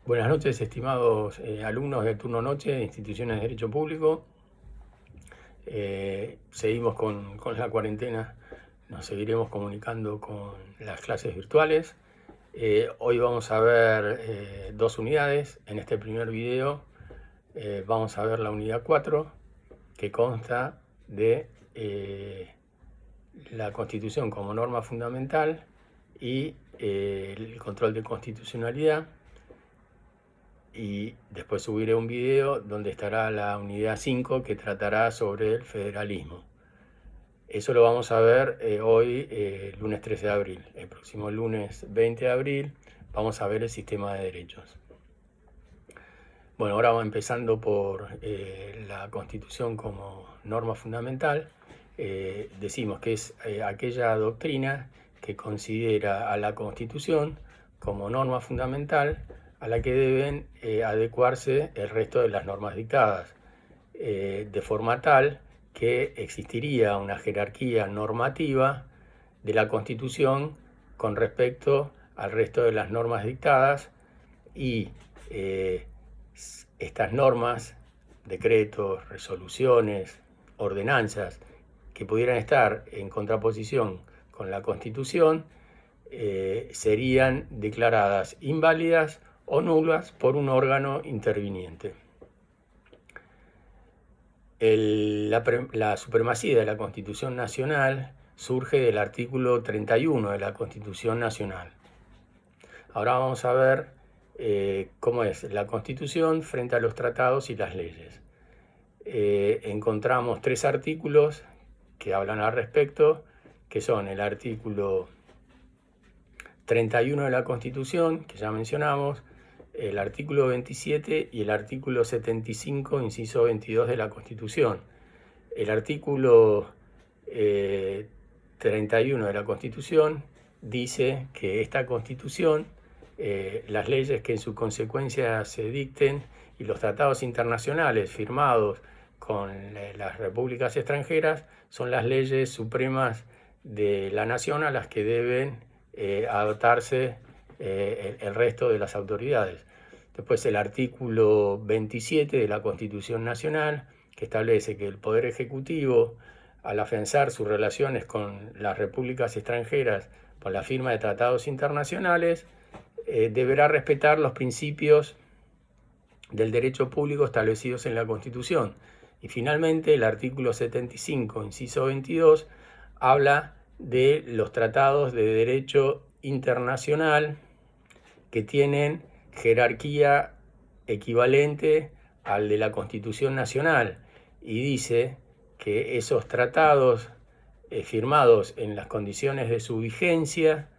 Buenas noches, estimados alumnos de turno noche de instituciones de derecho público. Seguimos con la cuarentena, nos seguiremos comunicando con las clases virtuales. Hoy vamos a ver dos unidades. En este primer video vamos a ver la unidad 4, que consta de la Constitución como norma fundamental y el control de constitucionalidad. Y después subiré un video donde estará la unidad 5 que tratará sobre el federalismo. Eso lo vamos a ver hoy, lunes 13 de abril. El próximo lunes 20 de abril vamos a ver el sistema de derechos. Bueno, ahora vamos empezando por la Constitución como norma fundamental. Decimos que es aquella doctrina que considera a la Constitución como norma fundamental a la que deben adecuarse el resto de las normas dictadas, de forma tal que existiría una jerarquía normativa de la Constitución con respecto al resto de las normas dictadas y estas normas, decretos, resoluciones, ordenanzas que pudieran estar en contraposición con la Constitución serían declaradas inválidas o nulas por un órgano interviniente. La supremacía de la Constitución Nacional surge del artículo 31 de la Constitución Nacional. Ahora vamos a ver cómo es la Constitución frente a los tratados y las leyes. Encontramos tres artículos que hablan al respecto, que son el artículo 31 de la Constitución, que ya mencionamos, el artículo 27 y el artículo 75, inciso 22 de la Constitución. El artículo 31 de la Constitución dice que esta Constitución, las leyes que en su consecuencia se dicten y los tratados internacionales firmados con las repúblicas extranjeras son las leyes supremas de la nación a las que deben adaptarse el resto de las autoridades. Después el artículo 27 de la Constitución Nacional, que establece que el Poder Ejecutivo, al afianzar sus relaciones con las repúblicas extranjeras por la firma de tratados internacionales, deberá respetar los principios del derecho público establecidos en la Constitución. Y finalmente el artículo 75, inciso 22, habla de los tratados de derecho internacional que tienen jerarquía equivalente al de la Constitución Nacional y dice que esos tratados firmados en las condiciones de su vigencia,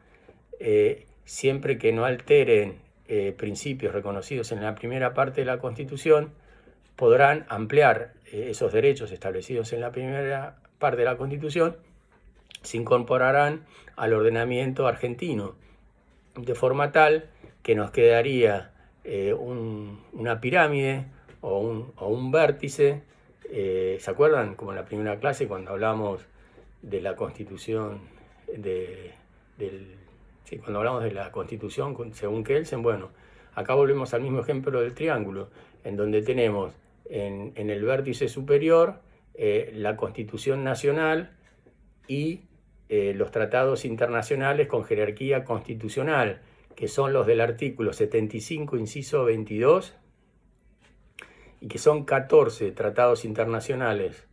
siempre que no alteren principios reconocidos en la primera parte de la Constitución, podrán ampliar esos derechos establecidos en la primera parte de la Constitución, se incorporarán al ordenamiento argentino, de forma tal que nos quedaría una pirámide o un vértice. ¿Se acuerdan? Como en la primera clase cuando hablamos de la Constitución, cuando hablamos de la Constitución según Kelsen. Bueno, acá volvemos al mismo ejemplo del triángulo, en donde tenemos en el vértice superior la Constitución Nacional y los tratados internacionales con jerarquía constitucional, que son los del artículo 75, inciso 22, y que son 14 tratados internacionales.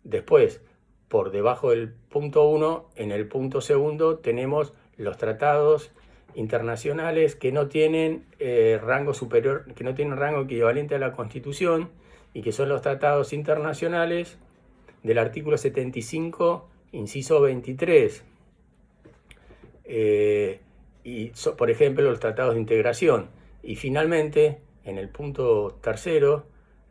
Después, por debajo del punto 1, en el punto segundo, tenemos los tratados internacionales que no tienen rango superior, que no tienen rango equivalente a la Constitución, y que son los tratados internacionales del artículo 75, inciso 23. Por ejemplo, los tratados de integración. Y finalmente, en el punto tercero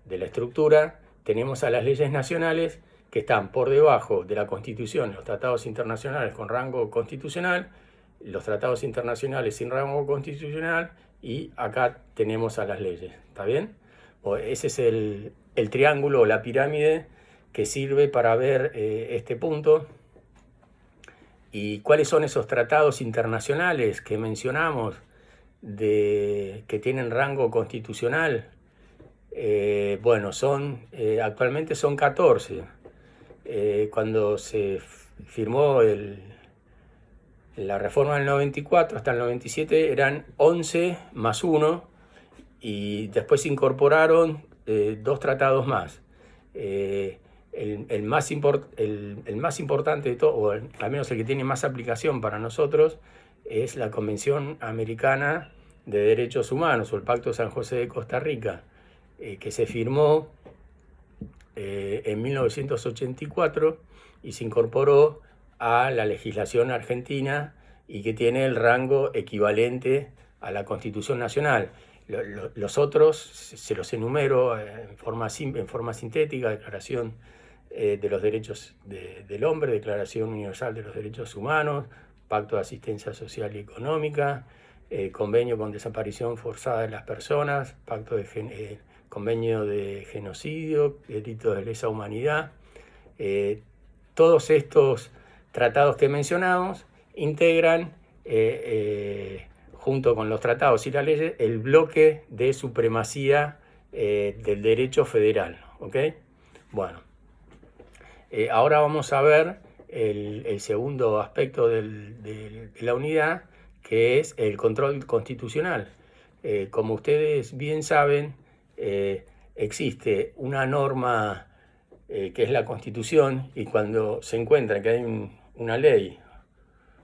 de la estructura, tenemos a las leyes nacionales que están por debajo de la Constitución, los tratados internacionales con rango constitucional, los tratados internacionales sin rango constitucional, y acá tenemos a las leyes. ¿Está bien? Ese es el triángulo o la pirámide que sirve para ver este punto. ¿Y cuáles son esos tratados internacionales que mencionamos que tienen rango constitucional, bueno, actualmente son 14. Cuando se firmó la reforma del 94 hasta el 97 eran 11 más 1, y después se incorporaron 2 tratados más. El más importante de todo, o al menos el que tiene más aplicación para nosotros, es la Convención Americana de Derechos Humanos, o el Pacto de San José de Costa Rica, que se firmó en 1984 y se incorporó a la legislación argentina, y que tiene el rango equivalente a la Constitución Nacional. Los otros se los enumero en forma sintética: Declaración de los Derechos del Hombre, Declaración Universal de los Derechos Humanos, Pacto de Asistencia Social y Económica, Convenio con Desaparición Forzada de las Personas, Convenio de Genocidio, Delitos de Lesa Humanidad. Todos estos tratados que mencionamos integran, junto con los tratados y las leyes, el bloque de supremacía del derecho federal. ¿Ok? Bueno, ahora vamos a ver el segundo aspecto de la unidad, que es el control constitucional. Como ustedes bien saben, existe una norma que es la Constitución, y cuando se encuentra que hay una ley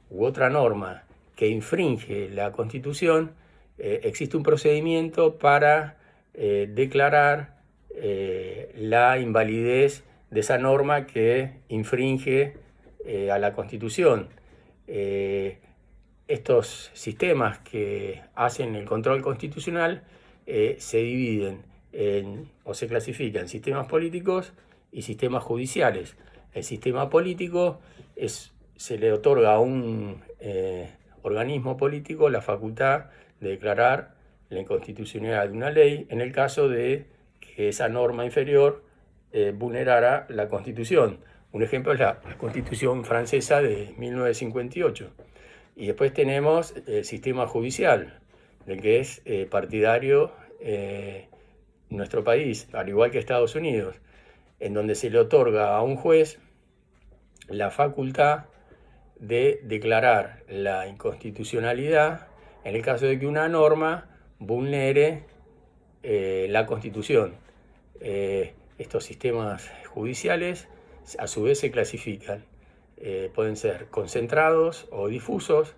u otra norma que infringe la Constitución, existe un procedimiento para declarar la invalidez de esa norma que infringe a la Constitución. Estos sistemas que hacen el control constitucional se dividen o se clasifican en sistemas políticos y sistemas judiciales. El sistema político se le otorga a un organismo político la facultad de declarar la inconstitucionalidad de una ley en el caso de que esa norma inferior vulnerara la Constitución. Un ejemplo es la Constitución francesa de 1958. Y después tenemos el sistema judicial, del que es partidario nuestro país, al igual que Estados Unidos, en donde se le otorga a un juez la facultad de declarar la inconstitucionalidad en el caso de que una norma vulnere la Constitución. Estos sistemas judiciales a su vez se clasifican. Pueden ser concentrados o difusos.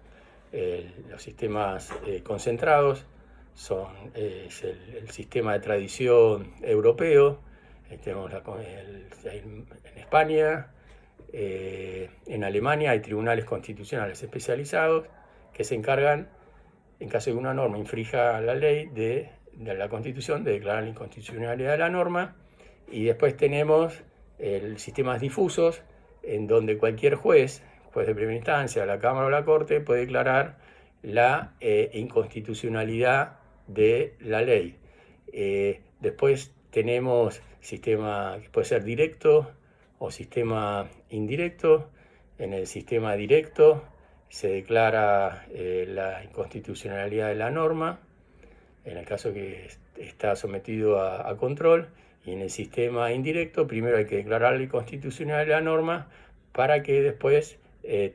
Los sistemas concentrados es el sistema de tradición europeo. Tenemos en España, en Alemania hay tribunales constitucionales especializados que se encargan, en caso de que una norma infrinja la ley de la Constitución, de declarar la inconstitucionalidad de la norma. Y después tenemos sistemas difusos, en donde cualquier juez de primera instancia, la Cámara o la Corte, puede declarar la inconstitucionalidad de la ley. Después tenemos sistema que puede ser directo o sistema indirecto. En el sistema directo se declara la inconstitucionalidad de la norma, en el caso que está sometido a control. Y en el sistema indirecto, primero hay que declarar la inconstitucionalidad de la norma para que después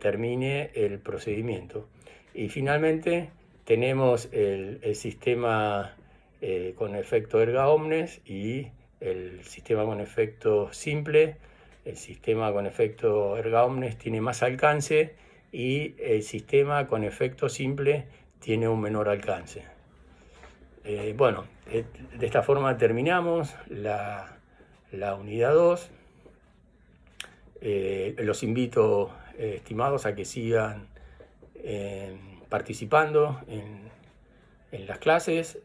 termine el procedimiento. Y finalmente tenemos el sistema con efecto erga omnes y el sistema con efecto simple. El sistema con efecto erga omnes tiene más alcance y el sistema con efecto simple tiene un menor alcance. Bueno, de esta forma terminamos la unidad 2. Los invito, estimados, a que sigan participando en las clases,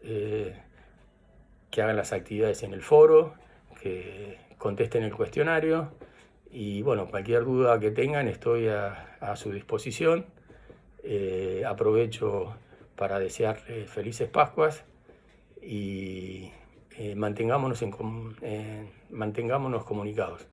que hagan las actividades en el foro, que contesten el cuestionario. Y bueno, cualquier duda que tengan, estoy a su disposición. Aprovecho para desearles felices Pascuas y mantengámonos comunicados.